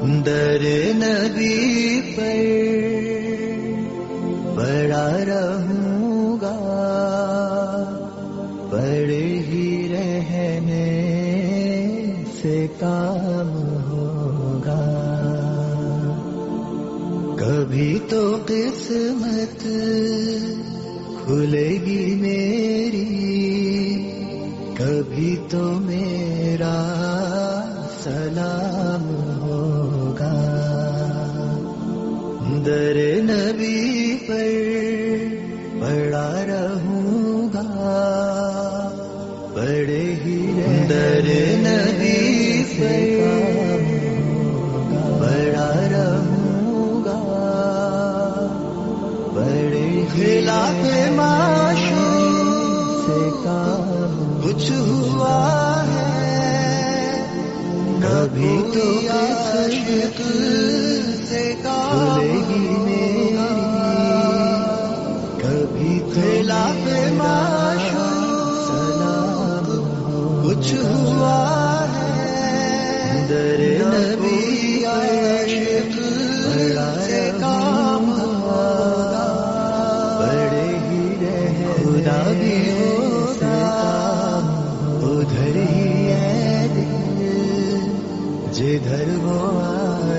در نبی پر پڑا رہوں گا، پڑے ہی رہنے سے کام ہوگا. کبھی تو قسمت کھلے گی میری، کبھی تو میرا سلام ہوگا. در نبی پر پڑا رہوں گا، پڑے ہی در نبی پر پڑا رہوں گا، پڑے خلاف معشوق سے کام کچھ ہوا ہے، کبھی تو عاشق سے کھلے گی میری، کبھی خلاف معشوق سلام کچھ ہوا